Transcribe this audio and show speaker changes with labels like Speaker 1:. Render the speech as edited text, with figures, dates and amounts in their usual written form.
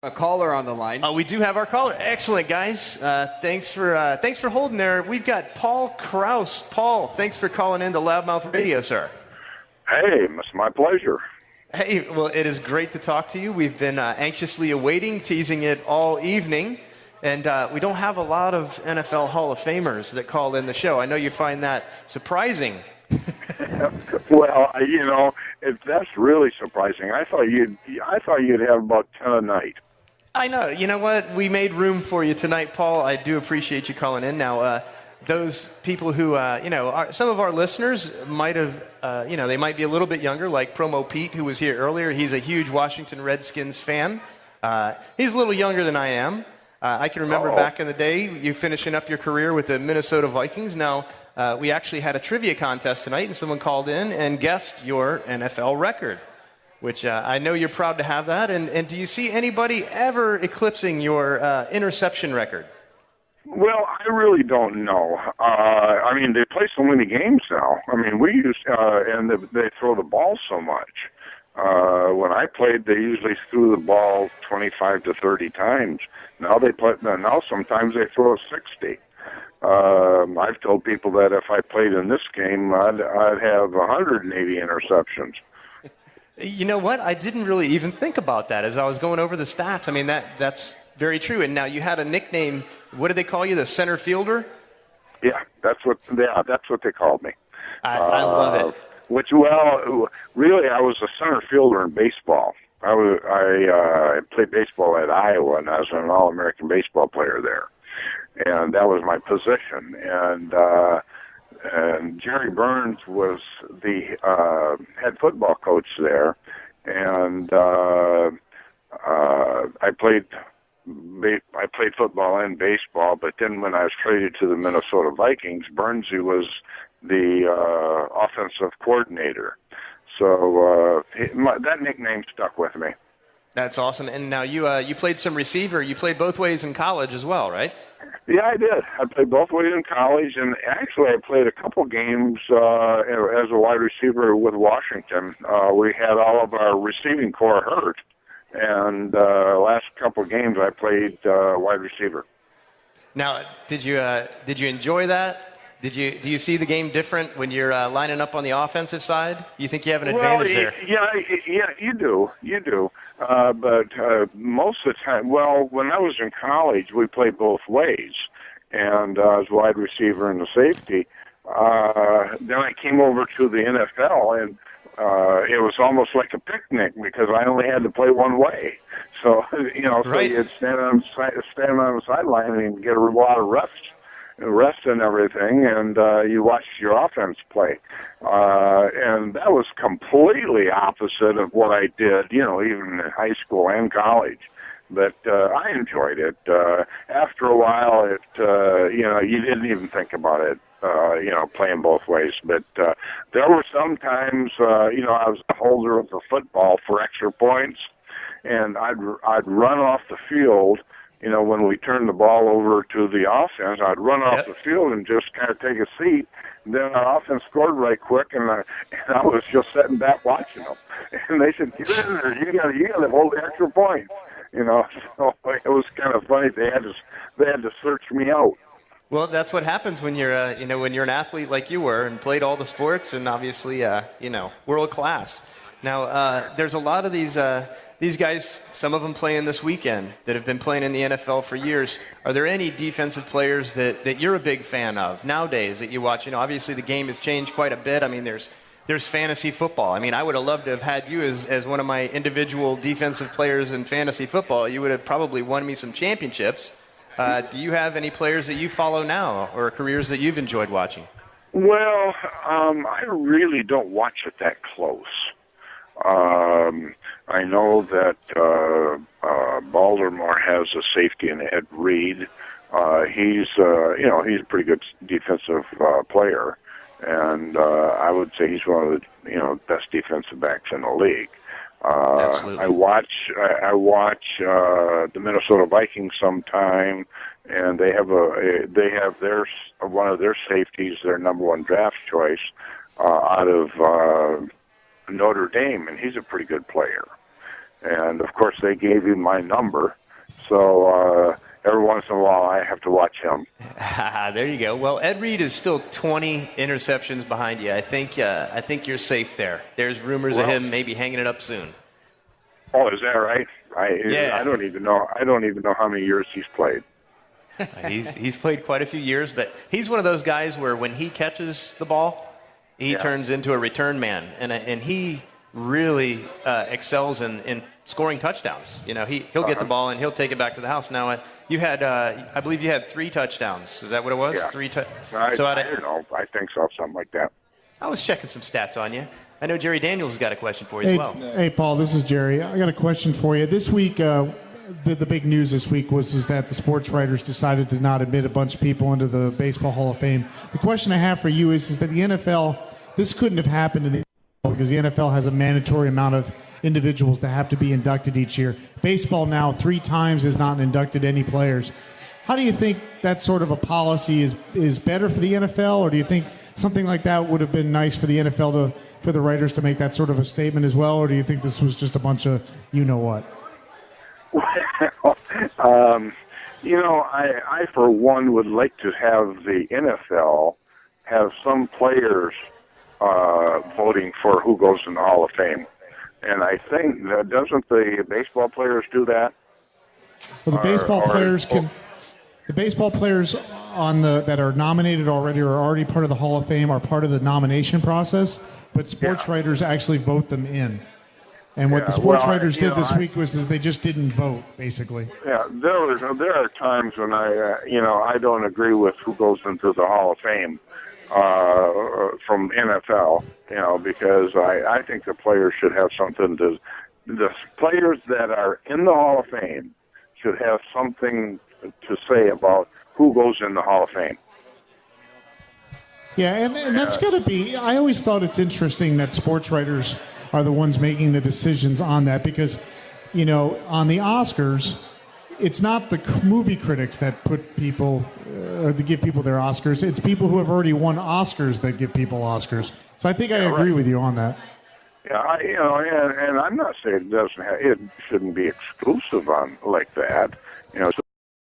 Speaker 1: A caller on the line.
Speaker 2: We do have our caller. Excellent, guys. Thanks for holding there. We've got Paul Krause. Paul, thanks for calling in to LoudMouth Radio, sir.
Speaker 3: Hey, it's my pleasure.
Speaker 2: Hey, well, it is great to talk to you. We've been anxiously awaiting, teasing it all evening, and we don't have a lot of NFL Hall of Famers that call in the show. I know you find that surprising.
Speaker 3: Well, that's really surprising. I thought you'd have about 10 a night.
Speaker 2: I know. You know what? We made room for you tonight, Paul. I do appreciate you calling in. Now, those people who, some of our listeners might have, they might be a little bit younger, like Promo Pete, who was here earlier. He's a huge Washington Redskins fan. He's a little younger than I am. I can remember back in the day, you finishing up your career with the Minnesota Vikings. Now, we actually had a trivia contest tonight, and someone called in and guessed your NFL record, which I know you're proud to have that. And do you see anybody ever eclipsing your interception record?
Speaker 3: Well, I really don't know. They play so many games now. And they throw the ball so much. When I played, they usually threw the ball 25 to 30 times. Now sometimes they throw 60. I've told people that if I played in this game, I'd have 180 interceptions.
Speaker 2: You know what? I didn't really even think about that as I was going over the stats. I mean, that's very true. And now you had a nickname. What did they call you? The center fielder?
Speaker 3: Yeah, that's what they called me.
Speaker 2: I love it.
Speaker 3: Really, I was a center fielder in baseball. I played baseball at Iowa, and I was an All-American baseball player there. And that was my position. And Jerry Burns was the head football coach there, and I played football and baseball. But then when I was traded to the Minnesota Vikings, Burnsy was the offensive coordinator. So that nickname stuck with me.
Speaker 2: That's awesome. And now you played some receiver. You played both ways in college as well, right?
Speaker 3: Yeah, I did. I played both ways in college, and actually I played a couple games as a wide receiver with Washington. We had all of our receiving core hurt, and last couple games I played wide receiver.
Speaker 2: Now, did you enjoy that? Do you see the game different when you're lining up on the offensive side? You think you have an advantage there?
Speaker 3: Yeah, you do. But most of the time, when I was in college, we played both ways, and I was wide receiver and the safety. Then I came over to the NFL, and it was almost like a picnic because I only had to play one way. So
Speaker 2: right.
Speaker 3: So you'd stand on the sideline and get a lot of rest and everything, and you watch your offense play. And that was completely opposite of what I did, even in high school and college. But I enjoyed it. After a while, you didn't even think about it, playing both ways. But there were some times, I was a holder of the football for extra points, and I'd run off the field. When we turned the ball over to the offense, I'd run off the field and just kind of take a seat. And then our offense scored right quick, and I was just sitting back watching them. And they said, "Get in there! You got to hold the extra point." So it was kind of funny. They had to search me out.
Speaker 2: Well, that's what happens when you're when you're an athlete like you were and played all the sports and obviously world class. Now there's a lot of these guys, some of them playing this weekend, that have been playing in the NFL for years. Are there any defensive players that you're a big fan of nowadays that you watch? Obviously the game has changed quite a bit. I mean, there's fantasy football. I mean, I would have loved to have had you as one of my individual defensive players in fantasy football. You would have probably won me some championships. Do you have any players that you follow now or careers that you've enjoyed watching?
Speaker 3: Well, I really don't watch it that close. I know that Baltimore has a safety in Ed Reed. He's a pretty good defensive player, and I would say he's one of the best defensive backs in the league.
Speaker 2: Absolutely.
Speaker 3: I watch the Minnesota Vikings sometime, and they have one of their safeties, their number one draft choice, out of Notre Dame, and he's a pretty good player. And, of course, they gave him my number. So every once in a while I have to watch him.
Speaker 2: There you go. Well, Ed Reed is still 20 interceptions behind you. I think you're safe there. There's rumors of him maybe hanging it up soon.
Speaker 3: Oh, is that right?
Speaker 2: Yeah.
Speaker 3: I don't even know how many years he's played.
Speaker 2: He's played quite a few years, but he's one of those guys where when he catches the ball, he turns into a return man, and he really excels in scoring touchdowns. You know, he'll get the ball and he'll take it back to the house. Now, you had I believe you had 3 touchdowns. Is that what it was?
Speaker 3: Yeah.
Speaker 2: 3
Speaker 3: I don't know. I think so, something like that.
Speaker 2: I was checking some stats on you. I know Jerry Daniels has got a question for you as well.
Speaker 1: Hey, Paul, this is Jerry. I got a question for you. This week, the big news this week was that the sports writers decided to not admit a bunch of people into the Baseball Hall of Fame. The question I have for you is that the NFL, this couldn't have happened in the NFL because the NFL has a mandatory amount of individuals that have to be inducted each year. Baseball now 3 times has not inducted any players. How do you think that sort of a policy is better for the NFL, or do you think something like that would have been nice for the NFL for the writers to make that sort of a statement as well, or do you think this was just a bunch of you-know-what?
Speaker 3: Well, I for one would like to have the NFL have some players voting for who goes in the Hall of Fame. And I think that doesn't the baseball players do that?
Speaker 1: Well, the baseball players that are nominated already or are already part of the Hall of Fame are part of the nomination process, but sports writers actually vote them in. And what the sports writers did this week was they just didn't vote, basically. Yeah,
Speaker 3: there are times when I don't agree with who goes into the Hall of Fame from NFL, because I think the players should have something to. The players that are in the Hall of Fame should have something to say about who goes in the Hall of Fame.
Speaker 1: Yeah, and that's got to be. I always thought it's interesting that sports writers are the ones making the decisions on that because, on the Oscars, it's not the movie critics that put people, to give people their Oscars. It's people who have already won Oscars that give people Oscars. So I think I agree with you on that.
Speaker 3: Yeah, and I'm not saying it shouldn't be exclusive on like that.